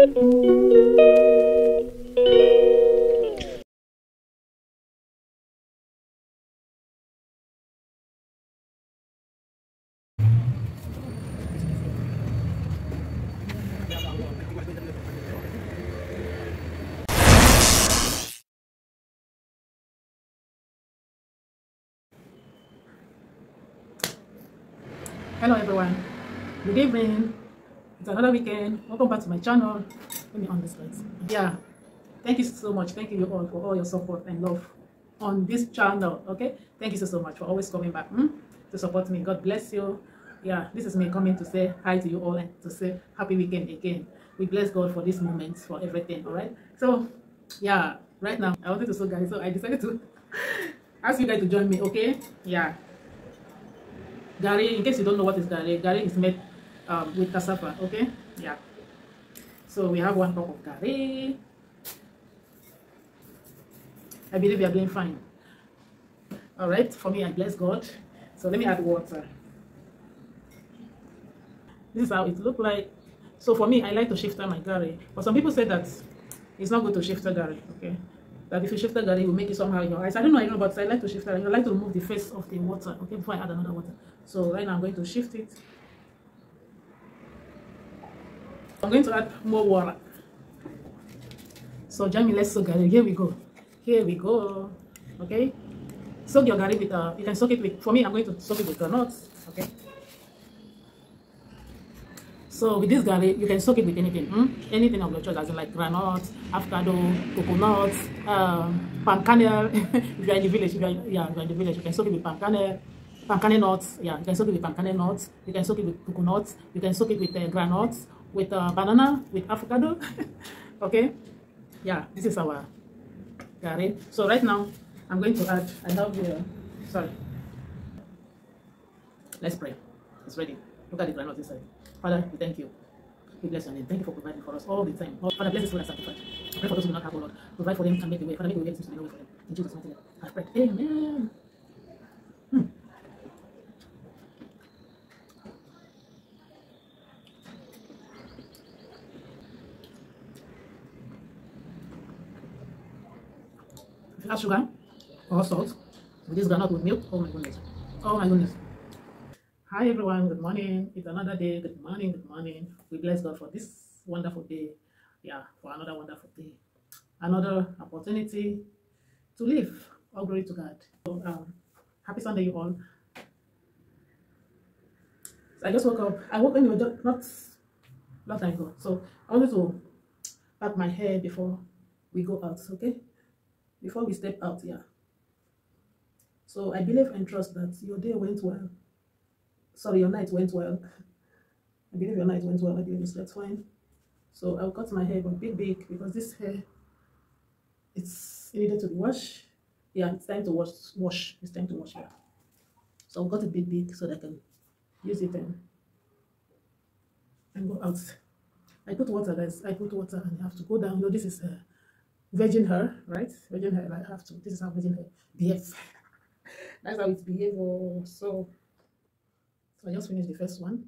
Hello everyone, good evening. It's another weekend. Welcome back to my channel. Let me on this light. Yeah, thank you so much. Thank you all for all your support and love on this channel. Okay, thank you so much for always coming back to support me. God bless you. Yeah, this is me coming to say hi to you all and to say happy weekend again. We bless God for this moment, for everything. All right, so yeah, right now I wanted to show guys, so I decided to ask you guys to join me. Okay, yeah. Gari, in case you don't know what is gari, gari is made with cassava, okay? Yeah. So we have 1 cup of gari. I believe you are doing fine. All right, for me, I bless God. So let me add water. This is how it looks like. So for me, I like to shifter my gari. But some people say that it's not good to shifter gari, okay? That if you shifter gari, it will make it somehow in your eyes. I don't know, but I like to shifter. I like to remove the face of the water, okay, before I add another water. So right now I'm going to shift it. I'm going to add more water. So join me, let's soak gari. Here we go. Here we go. Okay. Soak your gari with you can soak it with, for me I'm going to soak it with granuts. Okay. So with this gari, you can soak it with anything. Anything of your choice, as in like granuts, avocado, coconuts, palm kernel. If you're in the village, if you're in the village, you can soak it with palm kernel. Palm kernel nuts, yeah, you can soak it with palm kernel nuts, you can soak it with coconuts, you can soak it with granuts, with banana, with avocado. Okay, yeah, this is our gari. So right now, I'm going to add, I have here, sorry, let's pray. It's ready. Look at the granite inside. Father, we thank you. We bless your name. Thank you for providing for us all the time. Father, bless us for that sacrifice. I pray for those who do not have, oh Lord. Provide for them and make a way. Father, make a way that seems to be no way for them. In Jesus' mighty name, I pray. Amen. If you add sugar or salt with this granite with milk, oh my goodness. Oh my goodness. Hi everyone, good morning. It's another day. Good morning, good morning. We bless God for this wonderful day. Yeah, for another wonderful day. Another opportunity to live. All glory to God. So, happy Sunday, you all. So I just woke up. I woke anyway, not long time ago. So I wanted to pat my hair before we go out, okay? Before we step out, yeah. So I believe and trust that your day went well. Sorry, your night went well. I believe your night went well. I believe you slept fine. So I'll cut my hair but big because this hair, it needed to be washed. Yeah, it's time to wash. It's time to wash, yeah. So I'll cut it big so that I can use it and go out. I put water, guys. I put water and you have to go down. No, this is virgin hair, right? Virgin hair. I have to. This is how virgin hair behaves. That's how it behaves. So I just finished the first one.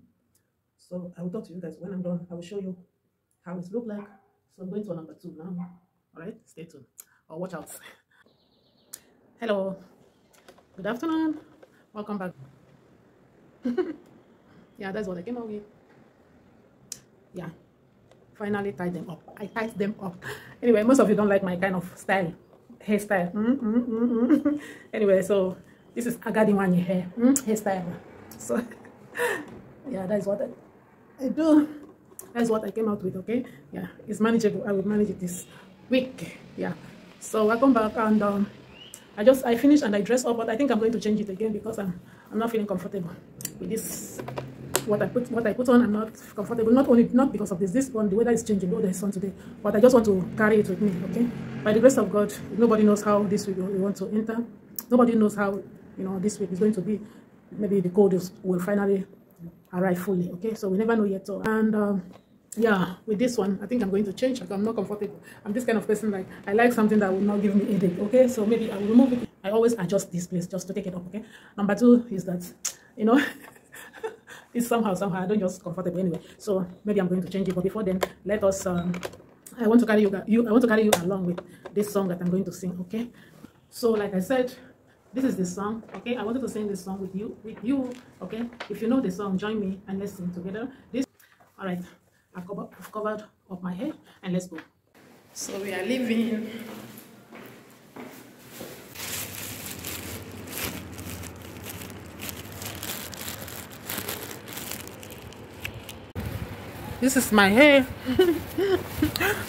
So I will talk to you guys when I'm done. I will show you how it looks like. So I'm going to number 2 now. All right, stay tuned or watch out. Hello, good afternoon. Welcome back. Yeah, that's what I came out with. Yeah, finally tied them up. I tied them up. Anyway, most of you don't like my kind of style, hairstyle. Anyway, so this is Agadiwanye hair hairstyle. So yeah, that's what I do. That's what I came out with. Okay, yeah, it's manageable. I will manage it this week. Yeah, so I come back and I finished and I dressed up, but I think I'm going to change it again because I'm not feeling comfortable with this. What I put on, I'm not comfortable. Not because of this one. The weather is changing. Oh, there's sun today, but I just want to carry it with me. Okay, by the grace of God, nobody knows how this week we want to enter. Nobody knows how this week is going to be. Maybe the cold will finally arrive fully. Okay, so we never know yet. So, and yeah, with this one, I think I'm going to change because I'm not comfortable. I'm this kind of person, like I like something that will not give me headache. Okay, so maybe I will remove it. I always adjust this place just to take it up. Okay, number 2 is that it's somehow I don't just comfortable anyway. So maybe I'm going to change it. But before then, let us I want to carry you along with this song that I'm going to sing. Okay, so like I said, this is the song. Okay, I wanted to sing this song with you. Okay, if you know the song, join me and let's sing together. All right, I've covered up my hair and let's go. So we are leaving. This is my hair.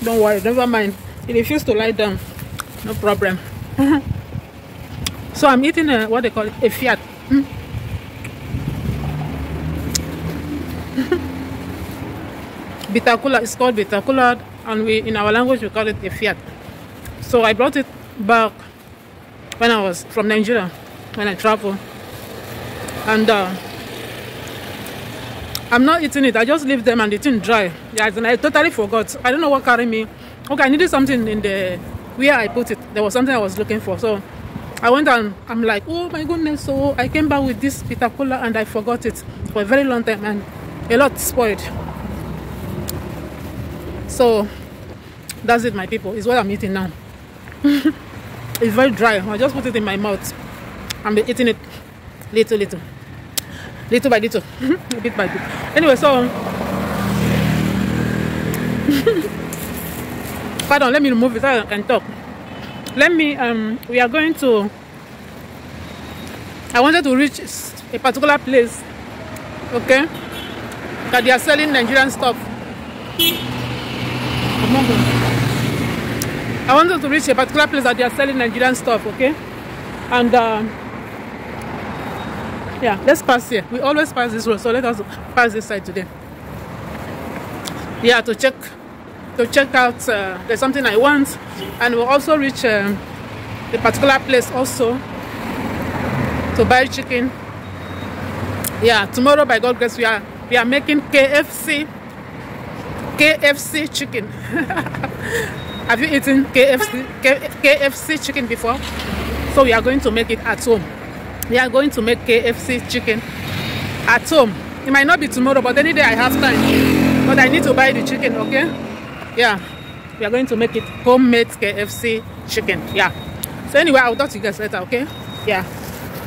Don't worry, never mind. It refused to lie down. No problem. So I'm eating what they call it, a fiat. Bitter kola. It's called bitter kola, and in our language we call it a fiat. So I brought it back when I was from Nigeria, when I traveled, and I'm not eating it. I just leave them and the thing dry. Yeah, and I totally forgot. I don't know what carried me. Okay, I needed something in the where I put it. There was something I was looking for. So I went and I'm like, oh my goodness. So I came back with this bitter kola and I forgot it for a very long time and a lot spoiled. So that's it, my people. It's what I'm eating now. It's very dry. I just put it in my mouth. I'm eating it little by little, bit by bit. Anyway, so pardon, let me remove it so I can talk. Let me we are going to, I wanted to reach a particular place, okay, that they are selling Nigerian stuff. I wanted to reach a particular place that they are selling Nigerian stuff, okay, and yeah, let's pass here. We always pass this road, so let us pass this side today. Yeah, to check out. There's something I want, and we'll also reach a particular place also to buy chicken. Yeah, tomorrow by God's grace we are making KFC chicken. Have you eaten KFC chicken before? So we are going to make it at home. We are going to make KFC chicken at home. It might not be tomorrow, but any day I have time. But I need to buy the chicken, okay? Yeah. We are going to make it homemade KFC chicken. Yeah. So anyway, I'll talk to you guys later, okay? Yeah.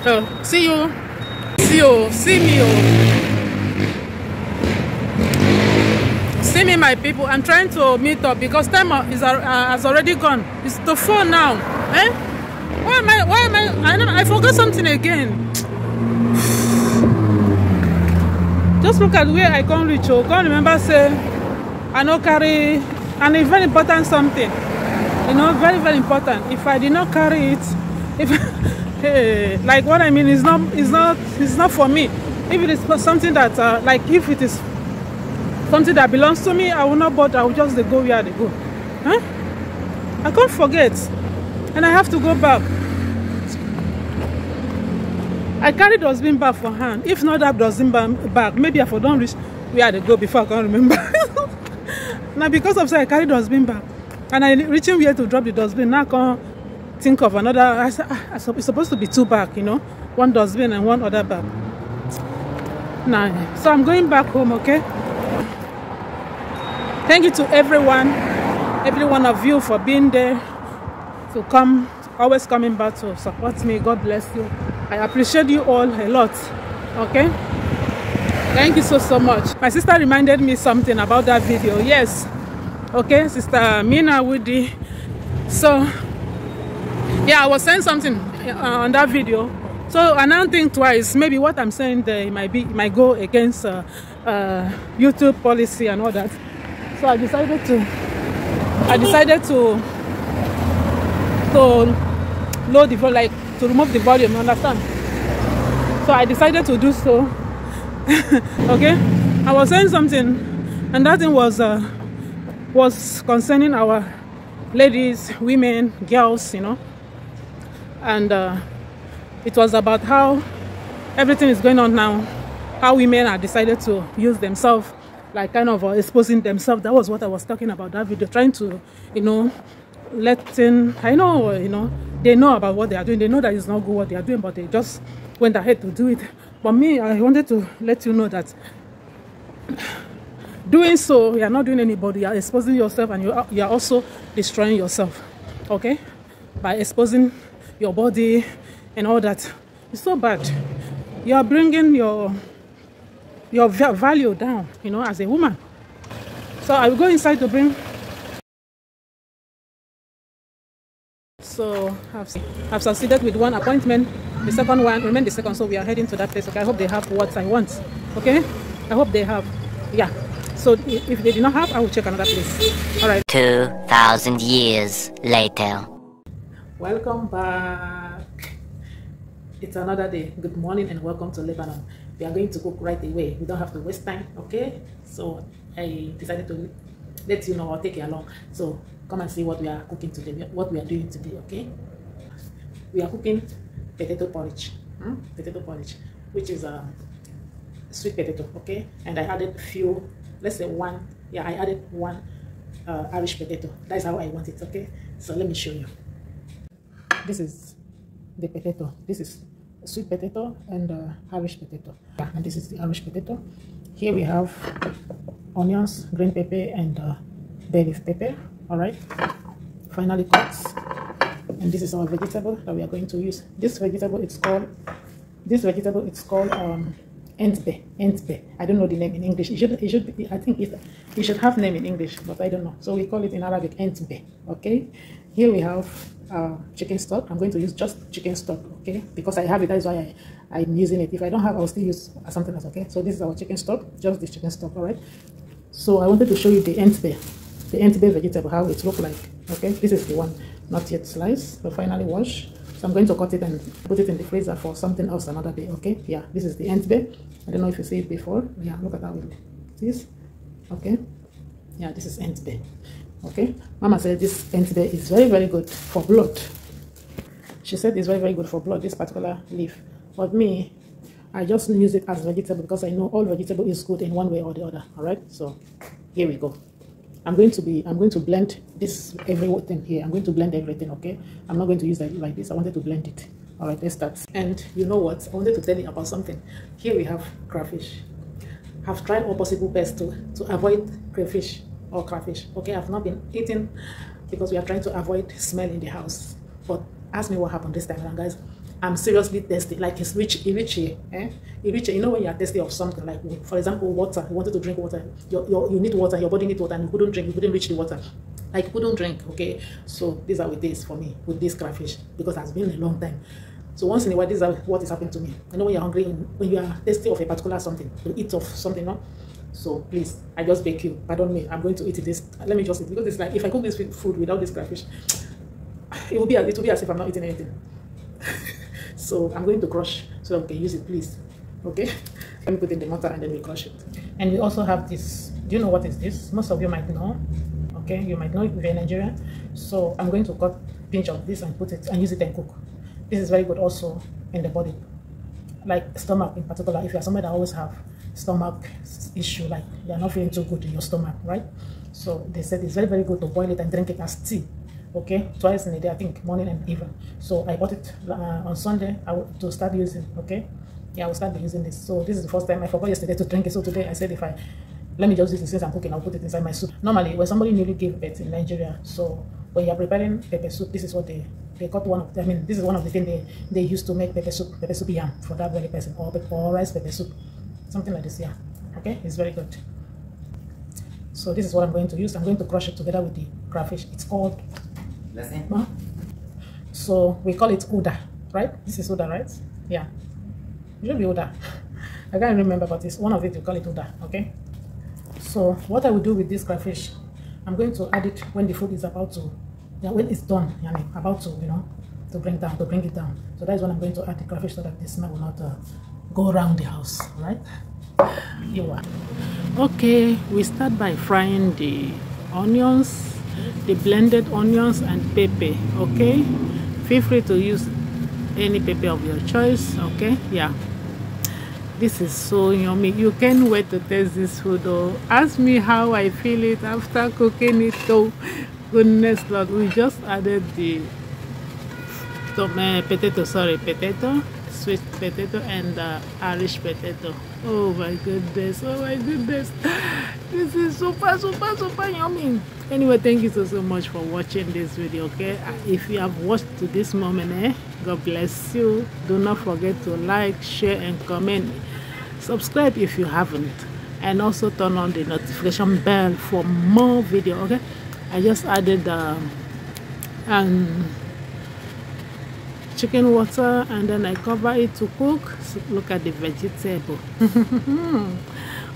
So see me, my people. I'm trying to meet up because time has already gone. It's the 4 now. Eh? Why am I forgot something again. Just look at where I can't reach. Oh, can't remember say I no carry and it's very important something. You know, very, very important. If I did not carry it, hey, like what I mean is it's not for me. If it is something that like if it is something that belongs to me, I will not bother. I will just go where they go. Huh? I can't forget. And I have to go back. I carried dustbin bag for hand. If not that dustbin bag, maybe I for don't reach where they go before I can remember. Now because of say I carried dustbin bag and I reaching where to drop the dustbin, now I can't think of another. I said it's supposed to be 2 bags, you know, 1 dustbin and 1 other bag. Now, so I'm going back home, okay? Thank you to every one of you for being there. To come, always coming back to support me. God bless you. I appreciate you all a lot. Okay, thank you so much. My sister reminded me something about that video. Yes, okay, Sister Mina Woody. So yeah, I was saying something on that video, so I now think twice. Maybe what I'm saying there might go against YouTube policy and all that. So I decided to load the volume, like to remove the volume, understand? So I decided to do so. Okay, I was saying something, and that thing was concerning our ladies, women, girls, you know, and it was about how everything is going on now, how women are decided to use themselves, like kind of exposing themselves. That was what I was talking about that video, trying to, you know, I know, you know, they know about what they are doing. They know that it's not good what they are doing, but they just went ahead to do it. But me, I wanted to let you know that doing so, you are not doing anybody. You are exposing yourself, and you are also destroying yourself. Okay, by exposing your body and all that. It's so bad. You are bringing your value down, you know, as a woman. So I will go inside to bring. So I've succeeded with one appointment. The second one remain the second, so we are heading to that place. Okay, I hope they have what I want. Okay, I hope they have. Yeah. So if they do not have, I will check another place. All right. 2,000 years later. Welcome back. It's another day. Good morning and welcome to Lebanon. We are going to cook right away. We don't have to waste time. Okay. So I decided to let you know or take you along. So come and see what we are cooking today. What we are doing today. Okay. We are cooking potato porridge. Potato porridge, which is sweet potato. Okay. And I added few. Let's say one. Yeah, I added one Irish potato. That's how I want it. Okay. So let me show you. This is the potato. This is sweet potato and Irish potato. Yeah, and this is the Irish potato. Here we have onions, green pepper, and bay leaf pepper. All right. Finally cut. And this is our vegetable that we are going to use. This vegetable it's called entbe. Entbe. I don't know the name in English. It should be, I think it should have name in English, but I don't know. So we call it in Arabic entbe. Okay. Here we have chicken stock. I'm going to use just chicken stock, okay, because I have it. That is why I'm using it. If I don't have, I'll still use something else. Okay, so this is our chicken stock, just this chicken stock. All right. So I wanted to show you the entbe vegetable, how it looks like. Okay, this is the one not yet sliced, but finally washed. So I'm going to cut it and put it in the freezer for something else another day. Okay, yeah, this is the entbe. I don't know if you see it before. Yeah, look at how it is. Okay, yeah, this is entbe. Okay, Mama said this entbe is very, very good for blood. She said it's very, very good for blood, this particular leaf. But me, I just use it as vegetable because I know all vegetable is good in one way or the other. All right, so here we go. I'm going to blend this everything here. I'm going to blend everything. Okay, I'm not going to use it like this. I wanted to blend it. All right, let's start. And you know what? I wanted to tell you about something. Here we have crayfish. I've tried all possible best to avoid crayfish. Or crayfish. Okay, I've not been eating because we are trying to avoid smell in the house. But ask me what happened this time around, guys. I'm seriously thirsty. Like it's rich here. You know when you are thirsty of something, like for example, water. You wanted to drink water. You need water. Your body needs water, and you couldn't drink. You couldn't reach the water. Like you couldn't drink. Okay, so these are what it is for me with this crayfish because it's been a long time. So once in a while, this is what is happening to me. You know when you're hungry, when you are thirsty of a particular something, you eat of something, no? So please, I just beg you, pardon me, I'm going to eat this. Let me just eat, because it's like if I cook this food without this crayfish, it will be as if I'm not eating anything. So I'm going to crush so that we can use it, please. Okay, let me put it in the mortar and then we crush it. And we also have this. Do you know what is this? Most of you might know. Okay, you might know it if you're in Nigeria. So I'm going to cut a pinch of this and put it and use it and cook. This is very good also in the body, like stomach in particular. If you're somebody that always have stomach issue, like you're not feeling too good in your stomach, right? So they said it's very, very good to boil it and drink it as tea. Okay, twice in a day, I think, morning and evening. So I bought it on Sunday to start using. Okay, yeah, I will start using this. So this is the first time. I forgot yesterday to drink it, so today I said let me just use it since I'm cooking, I'll put it inside my soup. Normally when somebody newly gave birth in Nigeria, so when you're preparing pepper soup, this is what they got this is one of the things they used to make pepper soup yam for that very person, or rice pepper soup, something like this. Yeah, okay, it's very good. So this is what I'm going to use. I'm going to crush it together with the crayfish. It's called so we call it Uda, right? This is Uda, right? Yeah, it should be Uda. I can't remember, but it's one of it. You call it Uda. Okay, so what I will do with this crayfish, I'm going to add it when the food is about to, when it's done, about to, to bring it down. So that is when I'm going to add the crayfish so that the smell will not go around the house, right? You are. Okay, we start by frying the onions, the blended onions and pepper. Okay, feel free to use any pepper of your choice. Okay, yeah. This is so yummy. You can't wait to taste this food. Oh, ask me how I feel it after cooking it. Oh, goodness Lord, we just added the potato, sweet potato and Irish potato. Oh my goodness, oh my goodness. This is super yummy. Anyway, thank you so much for watching this video. Okay, if you have watched to this moment, God bless you. Do not forget to like, share and comment. Subscribe if you haven't, and also turn on the notification bell for more video. Okay, I just added chicken water and then I cover it to cook. So look at the vegetable.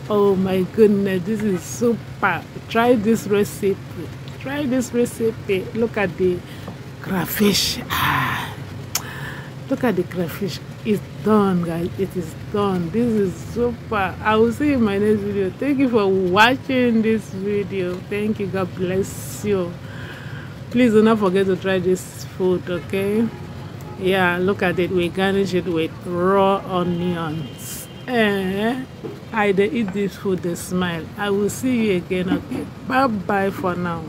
Oh my goodness, this is super. Try this recipe. Look at the crayfish. Look at the crayfish. It's done, guys. It is done. This is super. I will see you in my next video. Thank you for watching this video. Thank you. God bless you. Please do not forget to try this food, okay? Yeah, look at it. We garnish it with raw onions. I eat this food, they smile. I will see you again, okay? Bye bye for now.